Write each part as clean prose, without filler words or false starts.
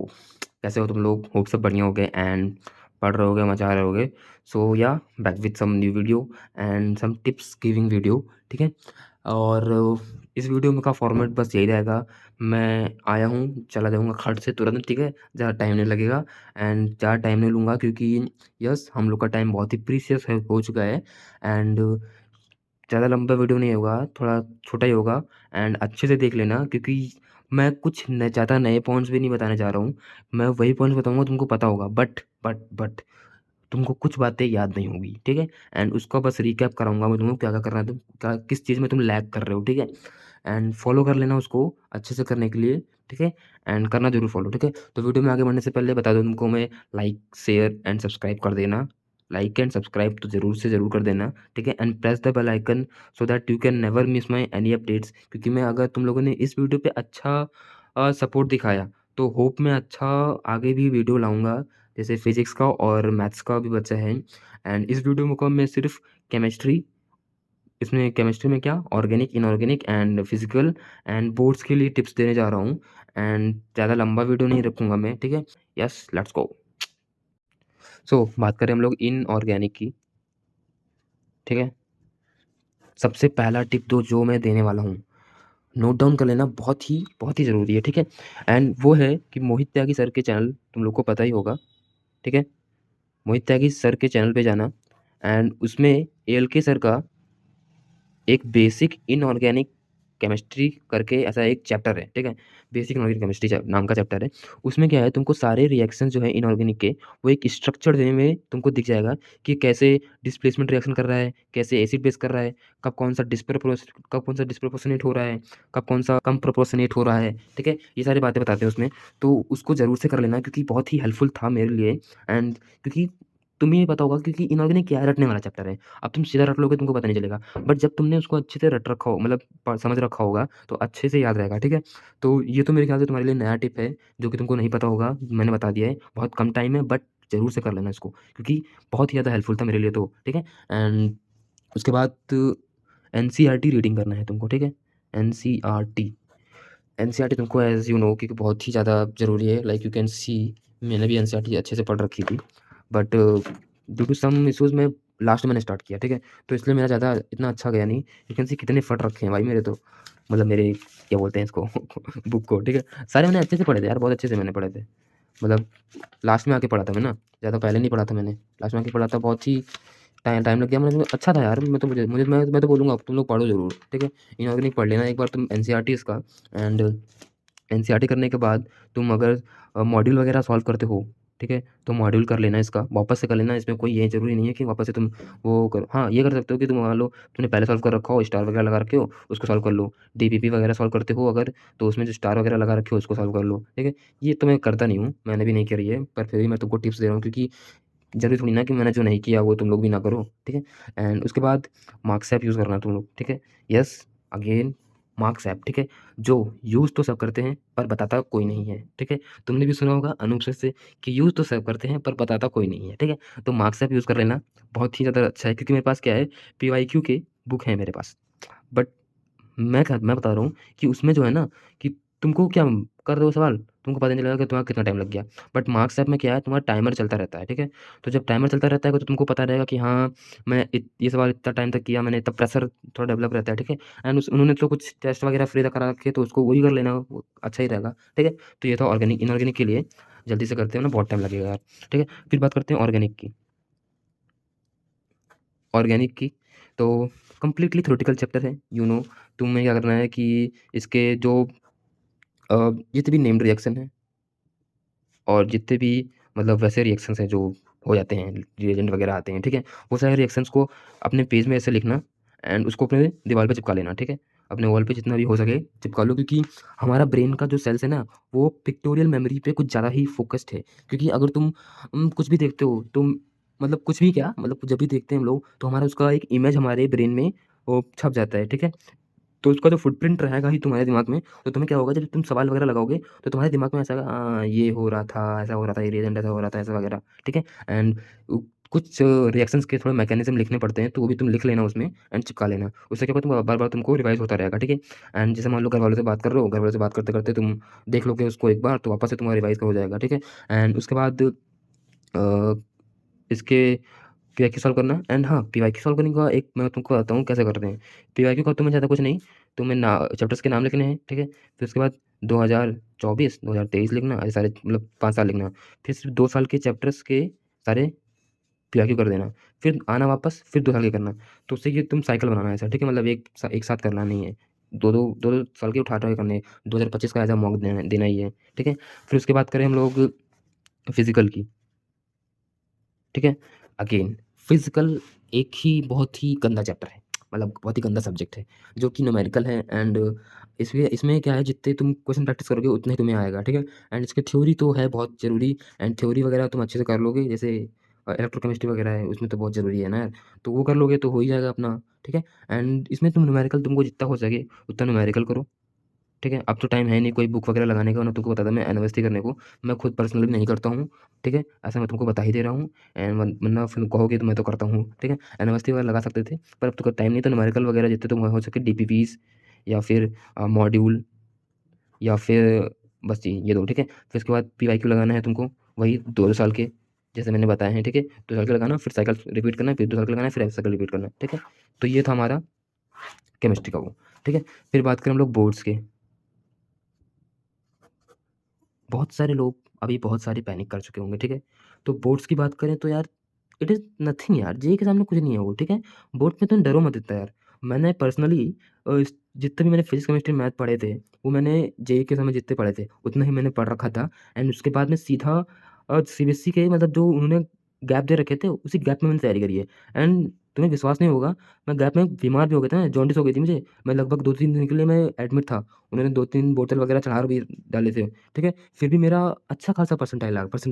कैसे हो तुम लोग? होप सब बढ़िया होगे एंड पढ़ रहे होगे, मजा रहे होगे। So yeah back with some new video and some tips giving video, ठीक है। और इस वीडियो में का फॉर्मेट बस यही रहेगा। मैं आया हूँ, चला जाऊँगा खट से तुरंत, ठीक है। ज़्यादा टाइम नहीं लगेगा एंड ज़्यादा टाइम नहीं लूँगा क्योंकि यस, हम लोग का टाइम बहुत ही प्रीशियस है, हो चुका है। एंड ज़्यादा लंबा वीडियो नहीं होगा, थोड़ा छोटा ही होगा एंड अच्छे से देख लेना क्योंकि मैं कुछ न ज़्यादा नए पॉइंट्स भी नहीं बताने जा रहा हूँ। मैं वही पॉइंट्स बताऊँगा तुमको पता होगा, बट तुमको कुछ बातें याद नहीं होगी, ठीक है। एंड उसका बस रिकैप कराऊँगा मैं तुमको क्या-क्या करना है, तुम क्या किस चीज़ में तुम लैग कर रहे हो, ठीक है। एंड फॉलो कर लेना उसको अच्छे से करने के लिए, ठीक है। एंड करना ज़रूर फॉलो, ठीक है। तो वीडियो में आगे बढ़ने से पहले बता दूँ तुमको मैं, लाइक, शेयर एंड सब्सक्राइब कर देना। लाइक एंड सब्सक्राइब तो ज़रूर से ज़रूर कर देना, ठीक है। And press the bell icon so that you can never miss my any updates, क्योंकि मैं अगर तुम लोगों ने इस वीडियो पे अच्छा सपोर्ट दिखाया तो होप मैं अच्छा आगे भी वीडियो लाऊँगा। जैसे फिज़िक्स का और मैथ्स का भी बचा है एंड इस वीडियो में को मैं सिर्फ़ केमिस्ट्री, इसमें केमिस्ट्री में क्या organic, inorganic and physical and boards के लिए टिप्स देने जा रहा हूँ एंड ज़्यादा लंबा वीडियो नहीं रखूँगा मैं, ठीक है। Yes, let's go. सो बात करें हम लोग इनऑर्गेनिक की, ठीक है। सबसे पहला टिप तो जो मैं देने वाला हूँ, नोट डाउन कर लेना, बहुत ही ज़रूरी है, ठीक है। एंड वो है कि मोहित त्यागी सर के चैनल तुम लोग को पता ही होगा, ठीक है। मोहित त्यागी सर के चैनल पे जाना एंड उसमें एएलके सर का एक बेसिक इनऑर्गेनिक केमिस्ट्री करके ऐसा एक चैप्टर है, ठीक है। बेसिक इनऑर्गेनिक केमिस्ट्री नाम का चैप्टर है। उसमें क्या है, तुमको सारे रिएक्शन जो है इनऑर्गेनिक के, वो एक स्ट्रक्चर्ड वे में तुमको दिख जाएगा कि कैसे डिस्प्लेसमेंट रिएक्शन कर रहा है, कैसे एसिड बेस कर रहा है, कब कौन सा डिस्प्रोपोर्शनेट हो रहा है, कब कौन सा कम प्रोपोर्शनेट हो रहा है, ठीक है। ये सारी बातें बताते हैं उसमें। तो उसको ज़रूर से कर लेना क्योंकि बहुत ही हेल्पफुल था मेरे लिए एंड क्योंकि तुम्हें ये पता होगा क्योंकि इनऑर्गेनिक क्या है, रटने वाला चैप्टर है। अब तुम सीधा रट लोगे तुमको पता नहीं चलेगा। बट जब तुमने उसको अच्छे से रट रखा हो, मतलब समझ रखा होगा, तो अच्छे से याद रहेगा, ठीक है। तो ये तो मेरे ख्याल से तुम्हारे लिए नया टिप है जो कि तुमको नहीं पता होगा, मैंने बता दिया है। बहुत कम टाइम है बट ज़रूर से कर लेना इसको क्योंकि बहुत ही ज़्यादा हेल्पफुल था मेरे लिए तो, ठीक है। एंड उसके बाद एनसीईआरटी रीडिंग करना है तुमको, ठीक है। एनसीईआरटी एनसीईआरटी तुमको एज़ यू नो क्योंकि बहुत ही ज़्यादा ज़रूरी है। लाइक यू कैन सी, मैंने भी एनसीईआरटी अच्छे से पढ़ रखी थी but due to some issues में लास्ट में मैंने स्टार्ट किया, ठीक है। तो इसलिए मेरा ज़्यादा इतना अच्छा गया नहीं। यू कैन सी कितने फट रखे हैं भाई मेरे तो, मतलब मेरे क्या बोलते हैं इसको बुक को, ठीक है। सारे मैंने अच्छे से पढ़े थे यार, बहुत अच्छे से मैंने पढ़े थे। मतलब लास्ट में आके पढ़ा था मैं ना, ज़्यादा पहले नहीं पढ़ा था मैंने, लास्ट में आके पढ़ा था। बहुत ही टाइम टाइम लग गया, मतलब अच्छा था यार। मैं तो मैं तो बोलूँगा तुम लोग पढ़ो ज़रूर, ठीक है। इनऑर्गेनिक पढ़ लेना एक बार तुम एनसीईआरटी इसका। एंड एनसीईआरटी करने के बाद तुम अगर मॉड्यूल वगैरह सॉल्व करते हो, ठीक है, तो मॉड्यूल कर लेना इसका, वापस से कर लेना। इसमें कोई ये ज़रूरी नहीं है कि वापस से तुम वो करो। हाँ, ये कर सकते हो कि तुम मान लो तुमने पहले सॉल्व कर रखा हो, स्टार वगैरह लगा रखे हो, उसको सॉल्व कर लो। डीपीपी वगैरह सॉल्व करते हो अगर, तो उसमें जो स्टार वगैरह लगा रखे हो उसको सॉल्व कर लो, ठीक है। ये तो मैं करता नहीं हूँ, मैंने भी नहीं करी है, पर फिर भी मैं तुमको टिप्स दे रहा हूँ क्योंकि ज़रूरी थोड़ी ना कि मैंने जो नहीं किया वो तुम लोग भी ना करो, ठीक है। एंड उसके बाद मार्क्स ऐप यूज़ करना तुम लोग, ठीक है। यस, अगेन मार्क्स ऐप, ठीक है। जो यूज़ तो सब करते हैं पर बताता कोई नहीं है, ठीक है। तुमने भी सुना होगा अनूप सर से कि यूज़ तो सब करते हैं पर बताता कोई नहीं है, ठीक है। तो मार्क्स ऐप यूज़ कर लेना, बहुत ही ज़्यादा अच्छा है क्योंकि मेरे पास क्या है, पीवाईक्यू के बुक है मेरे पास। बट मैं बता रहा हूँ कि उसमें जो है ना कि तुमको क्या कर रहे हो सवाल, तुमको पता नहीं लगेगा कि तुम्हारा कितना टाइम लग गया। बट मार्क्स ऐप में क्या है, तुम्हारा टाइमर चलता रहता है, ठीक है। तो जब टाइमर चलता रहता है तो तुमको पता रहेगा कि हाँ, मैं ये सवाल इतना टाइम तक किया मैंने, तब प्रेशर थोड़ा डेवलप रहता है, ठीक है। एंड उन्होंने तो कुछ टेस्ट वगैरह फ्री करा रखे तो उसको वही कर लेना, वो अच्छा ही रहेगा, ठीक है। तो ये था ऑर्गेनिक। इनऑर्गेनिक के लिए जल्दी से करते हो ना, बहुत टाइम लगेगा यार, ठीक है। फिर बात करते हैं ऑर्गेनिक की। ऑर्गेनिक की तो कंप्लीटली थ्योरेटिकल चैप्टर है, यू नो। तुम्हें क्या करना है कि इसके जो अ, जितने भी नेम्ड रिएक्शन हैं और जितने भी मतलब वैसे रिएक्शंस हैं जो हो जाते हैं, रिएजेंट वगैरह आते हैं, ठीक है। वो सारे रिएक्शंस को अपने पेज में ऐसे लिखना एंड उसको अपने दीवार पे चिपका लेना, ठीक है। अपने वॉल पे जितना भी हो सके चिपका लो क्योंकि हमारा ब्रेन का जो सेल्स है ना, वो पिक्टोरियल मेमोरी पे कुछ ज़्यादा ही फ़ोकस्ड है। क्योंकि अगर तुम कुछ भी देखते हो, तुम मतलब कुछ भी क्या, मतलब जब भी देखते हैं हम लोग तो हमारा उसका एक इमेज हमारे ब्रेन में वो छप जाता है, ठीक है। तो उसका जो फुटप्रिंट रहेगा ही तुम्हारे दिमाग में, तो तुम्हें क्या होगा जब तुम सवाल वगैरह लगाओगे तो तुम्हारे दिमाग में ऐसा आएगा, हाँ, ये हो रहा था, ऐसा हो रहा था, ये रीज़न ऐसा हो रहा था, ऐसा वगैरह, ठीक है। एंड कुछ रिएक्शंस के थोड़े मैकेनिज्म लिखने पड़ते हैं, तो वो भी तुम लिख लेना उसमें एंड चिपका लेना। उससे क्या होगा, तुम बार-बार तुमको रिवाइज़ होता रहेगा, ठीक है? एंड जैसे मान लो घरवालों से बात कर रहे हो, घरवालों से बात करते-करते तुम देख लोगे उसको एक बार, तो वापस से तुम्हारा रिवाइज़ का हो जाएगा, ठीक है? एंड उसके बाद इसके पीवाईक्यू सॉल्व करना एंड हाँ, पीवाईक्यू सॉल्व करने का एक मैं तुमको बताता हूँ कैसे करते हैं। पीवाईक्यू का तुम्हें ज़्यादा कुछ नहीं, तुम्हें ना चैप्टर्स के नाम लिखने हैं, ठीक है? फिर उसके बाद 2024, 2023 लिखना, ऐसे सारे मतलब 5 साल लिखना। फिर सिर्फ 2 साल के चैप्टर्स के सारे पीवाईक्यू कर देना। फिर आना वापस, फिर 2 साल के करना। तो उससे ये तुम साइकिल बनाना है ऐसा, ठीक है? मतलब एक साथ करना नहीं है। 2-2 साल के उठा-उठा के करने हैं। 2025 का एज़ अ मॉक देना देना ही है, ठीक है? फिर उसके बाद करें हम लोग फिज़िकल की, ठीक है? अगेन फिज़िकल एक ही बहुत ही गंदा चैप्टर है, मतलब बहुत ही गंदा सब्जेक्ट है, जो कि न्यूमेरिकल है एंड इसमें क्या है, जितने तुम क्वेश्चन प्रैक्टिस करोगे उतने ही तुम्हें आएगा, ठीक है? एंड इसकी थ्योरी तो है बहुत ज़रूरी एंड थ्योरी वगैरह तुम अच्छे से कर लोगे, जैसे इलेक्ट्रोकेमिस्ट्री वगैरह है, उसमें तो बहुत ज़रूरी है ना यार, तो वो कर लोगे तो हो ही जाएगा अपना, ठीक है? एंड इसमें तुम न्यूमेरिकल तुमको जितना हो सके उतना न्यूमेरिकल करो, ठीक है? अब तो टाइम है नहीं कोई बुक वगैरह लगाने का, वरना तुमको बताता मैं एनालिसिस करने को। मैं खुद पर्सनली नहीं करता हूँ, ठीक है? ऐसा मैं तुमको बता ही दे रहा हूँ एंड वरना फिर कहोगे तो मैं तो करता हूँ, ठीक है? एनालिसिस वगैरह लगा सकते थे, पर अब तो टाइम नहीं, तो न्यूमेरिकल वगैरह जितने तुम हो सके डीपीपीज़ या फिर मॉड्यूल या फिर बस ये 2, ठीक है? फिर उसके बाद पीवाईक्यू लगाना है तुमको, वही 2 साल के, जैसे मैंने बताए हैं, ठीक है? 2 साल का लगाना, फिर साइकिल रिपीट करना, फिर 2 साल का लगाना है, फिर साइकिल रिपीट करना है, ठीक है? तो ये था हमारा केमिस्ट्री का वो, ठीक है? फिर बात करें हम लोग बोर्ड्स के। बहुत सारे लोग अभी बहुत सारी पैनिक कर चुके होंगे, ठीक है? तो बोर्ड्स की बात करें तो यार इट इज़ नथिंग यार, जेईई के सामने कुछ नहीं है वो, ठीक है? बोर्ड में तुम डरो मत इतना यार। मैंने पर्सनली इस जितने भी मैंने फिज़िक्स, केमिस्ट्री, मैथ पढ़े थे, वो मैंने जेईई के समय जितने पढ़े थे, उतना ही मैंने पढ़ रखा था एंड उसके बाद में सीधा सीबीएसई के मतलब जो उन्होंने गैप दे रखे थे, उसी गैप में मैंने तैयारी करी है एंड तुम्हें विश्वास नहीं होगा, मैं गैप में बीमार भी हो गया था, जॉन्डिस हो गई थी मुझे। मैं लगभग 2-3 दिन के लिए मैं एडमिट था। उन्होंने 2-3 बोतल वगैरह चढ़ा भी डाले थे। ठीक है? फिर भी मेरा अच्छा खासा परसेंट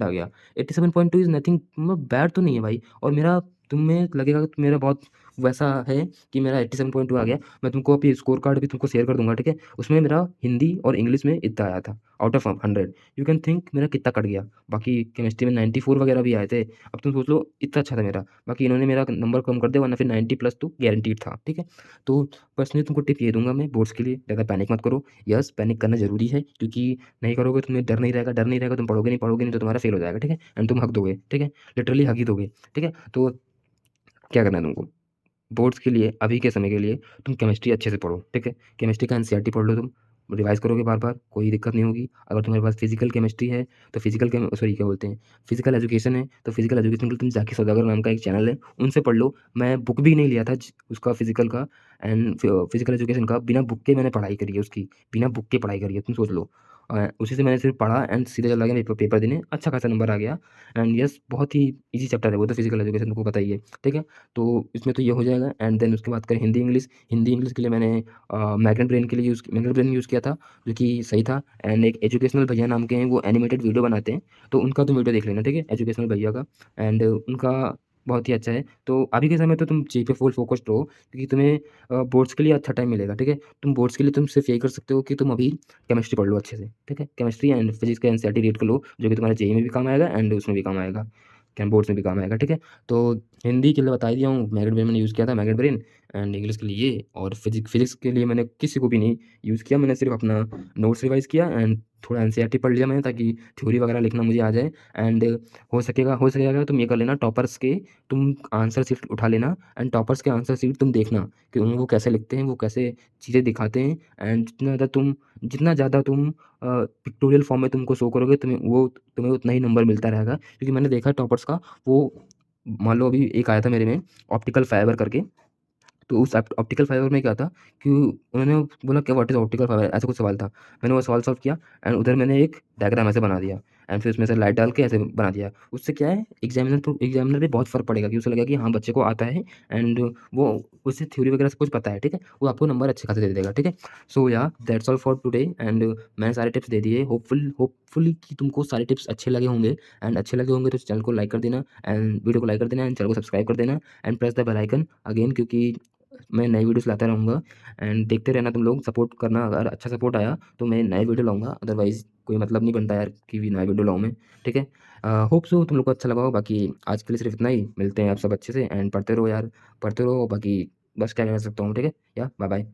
आ गया। 87.2 इज़ नथिंग, मतलब बैड तो नहीं है भाई, और मेरा तुम्हें लगेगा कि मेरा बहुत वैसा है कि मेरा 87.2 आ गया। मैं तुमको अभी स्कोर कार्ड भी तुमको शेयर कर दूँगा, ठीक है? उसमें मेरा हिंदी और इंग्लिश में इतना आया था, out of 100। You can think मेरा कितना कट गया। बाकी केमिस्ट्री में 94 वगैरह भी आए थे। अब तुम सोच लो इतना अच्छा था मेरा। बाकी इन्होंने मेरा नंबर कम कर दिया, वरना फिर 90 प्लस तो गारंटीड था, ठीक है? तो पर्सनली तुमको टिप ये दूँगा मैं बोर्ड्स के लिए, ज़्यादा पैनिक मत करो। यस, पैनिक करना ज़रूरी है, क्योंकि नहीं करोगे तो तुम्हें डर नहीं रहेगा, तुम पढ़ोगे नहीं तो तुम्हारा फेल हो जाएगा, ठीक है? एंड तुम हग दोगे, ठीक है? लिटरली हग ही दोगे, ठीक है? तो क्या करना है तुमको? बोर्ड्स के लिए, अभी के समय के लिए तुम केमिस्ट्री अच्छे से पढ़ो, ठीक है? केमिस्ट्री का एनसीईआरटी पढ़ लो तुम, रिवाइज़ करोगे बार-बार, कोई दिक्कत नहीं होगी। अगर तुम्हारे पास फिज़िकल केमिस्ट्री है, तो क्या बोलते हैं, फिज़िकल एजुकेशन है, तो फिज़िकल एजुकेशन के लिए तुम जाके सौदागर नाम का एक चैनल है, उनसे पढ़ लो। मैं बुक भी नहीं लिया था उसका फिज़िकल का एंड फिज़िकल एजुकेशन का, बिना बुक के मैंने पढ़ाई करी है उसकी, बिना बुक के पढ़ाई करी है, तुम सोच लो। उसी से मैंने सिर्फ़ पढ़ा एंड सीधे चला गया पेपर पेपर देने, अच्छा खासा नंबर आ गया एंड यस, बहुत ही ईज़ी चैप्टर है वो तो, फिज़िकल एजुकेशन तुमको पता ही है, ठीक है? तो इसमें तो ये हो जाएगा एंड देन उसके बाद करें हिंदी इंग्लिश के लिए मैंने मैग्नेट ब्रेन के लिए मैग्नेट ब्रेन यूज़ किया था, जो कि सही था एंड एक एजुकेशनल भैया नाम के हैं, वो एनिमेटेड वीडियो बनाते हैं, तो उनका तुम वीडियो देख लेना, ठीक है? एजुकेशनल भैया का एंड उनका बहुत ही अच्छा है। तो अभी के समय तो तुम जी पे फुल फ़ोकस्ड रहो, क्योंकि तुम्हें बोर्ड्स के लिए अच्छा टाइम मिलेगा, ठीक है? तुम बोर्ड्स के लिए तुम सिर्फ़ यही कर सकते हो कि तुम अभी केमिस्ट्री पढ़ लो अच्छे से, ठीक है? केमिस्ट्री एंड फिज़िक्स का एनसीईआरटी रीड कर लो, जो कि तुम्हारे जेईई में भी काम आएगा एंड उसमें भी काम आएगा, क्या बोर्ड्स में भी काम आएगा, ठीक है? तो हिंदी के लिए बता ही दिया हूँ, मैग्नेट ब्रेन मैंने यूज़ किया था, मैग्नेट ब्रेन एंड इंग्लिश के लिए ये, और फिज़िक्स के लिए मैंने किसी को भी नहीं यूज़ किया, मैंने सिर्फ़ अपना नोट्स रिवाइज़ किया एंड थोड़ा एनसीईआरटी पढ़ लिया मैंने, ताकि थ्योरी वगैरह लिखना मुझे आ जाए एंड हो सकेगा तुम ये कर लेना, टॉपर्स के तुम आंसर शीट उठा लेना एंड टॉपर्स के आंसर शीट तुम देखना कि वो कैसे लिखते हैं, वो कैसे चीज़ें दिखाते हैं एंड जितना ज़्यादा तुम पिक्टोरियल फॉर्म में तुमको शो करोगे, तुम्हें उतना ही नंबर मिलता रहेगा, क्योंकि मैंने देखा है टॉपर्स का, वो मान लो अभी एक आया था मेरे में ऑप्टिकल फाइबर करके, तो उस ऑप्टिकल फाइबर में क्या था कि उन्होंने बोला कि व्हाट इज़ ऑप्टिकल फाइबर, ऐसा कुछ सवाल था। मैंने वो सवाल सॉल्व किया एंड उधर मैंने एक डायग्राम ऐसे बना दिया एंड फिर उसमें से लाइट डाल के ऐसे बना दिया। उससे क्या है, एग्जामिनर पे बहुत फ़र्क पड़ेगा कि उसे लगेगा कि हाँ, बच्चे को आता है एंड वो उसे थ्योरी वगैरह सब कुछ पता है, ठीक है? वो आपको नंबर अच्छे खासे दे देगा, ठीक है? सो या that's all for today and मैंने सारे टिप्स दे दिए। होपफुली कि तुमको सारे टिप्स अच्छे लगे होंगे एंड अच्छे लगे होंगे तो चैनल को लाइक कर देना एंड वीडियो को लाइक कर देना एंड चैनल को सब्सक्राइब कर देना and press the bell icon again, क्योंकि मैं नई वीडियोस लाता रहूँगा एंड देखते रहना तुम लोग, सपोर्ट करना। अगर अच्छा सपोर्ट आया तो मैं नए वीडियो लाऊँगा, अदरवाइज़ कोई मतलब नहीं बनता यार कि भी नया वीडियो लाऊँ मैं, ठीक है? होप सो तुम लोग को अच्छा लगा हो। बाकी आज के लिए सिर्फ इतना ही, मिलते हैं आप सब अच्छे से एंड पढ़ते रहो यार, पढ़ते रहो। बाकी बस क्या कह सकता हूँ, ठीक है? या बाय बाय।